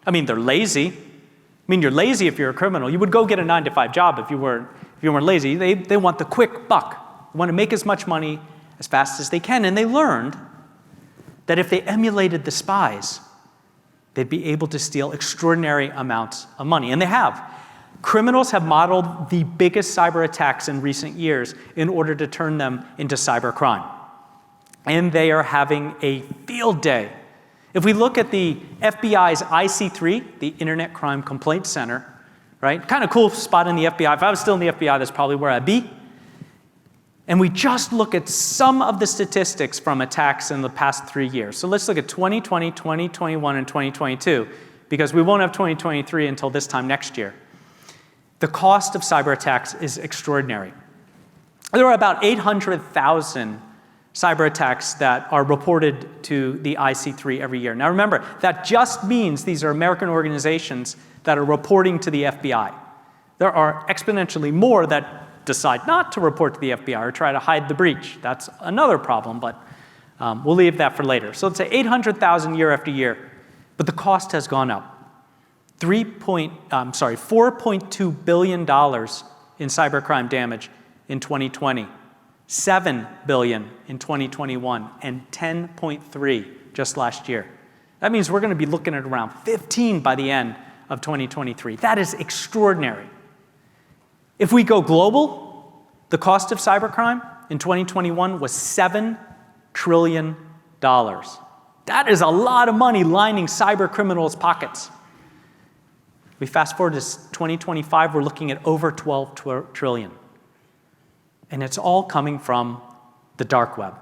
I mean, they're lazy. I mean, you're lazy if you're a criminal. You would go get a 9-to-5 job if you weren't lazy. They want the quick buck. They want to make as much money as fast as they can. And they learned that if they emulated the spies, they'd be able to steal extraordinary amounts of money. And they have. Criminals have modeled the biggest cyber attacks in recent years in order to turn them into cyber crime. And they are having a field day. If we look at the FBI's IC3, the Internet Crime Complaint Center, right? Kind of cool spot in the FBI. If I was still in the FBI, that's probably where I'd be. And we just look at some of the statistics from attacks in the past 3 years. So let's look at 2020, 2021, and 2022, because we won't have 2023 until this time next year. The cost of cyber attacks is extraordinary. There are about 800,000 cyber attacks that are reported to the IC3 every year. Now remember, that just means these are American organizations that are reporting to the FBI. There are exponentially more that decide not to report to the FBI or try to hide the breach. That's another problem, but we'll leave that for later. So let's say 800,000 year after year, but the cost has gone up. $4.2 billion in cybercrime damage in 2020, $7 billion in 2021, and $10.3 just last year. That means we're going to be looking at around 15 by the end of 2023. That is extraordinary. If we go global, the cost of cybercrime in 2021 was $7 trillion. That is a lot of money lining cyber criminals' pockets. We fast forward to 2025, we're looking at over 12 trillion. And it's all coming from the dark web.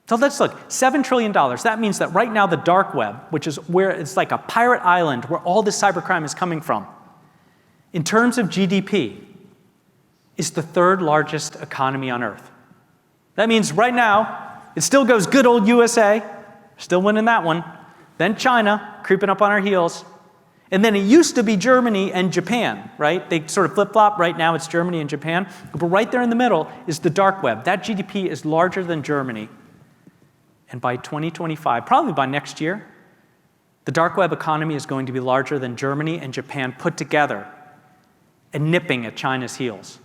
So let's look, $7 trillion. That means that right now the dark web, which is where it's like a pirate island where all this cybercrime is coming from, in terms of GDP, is the third largest economy on Earth. That means right now, it still goes good old USA, still winning that one, then China, creeping up on our heels, and then it used to be Germany and Japan, right? They sort of flip-flop. Right now it's Germany and Japan. But right there in the middle is the dark web. That GDP is larger than Germany. And by 2025, probably by next year, the dark web economy is going to be larger than Germany and Japan put together and nipping at China's heels.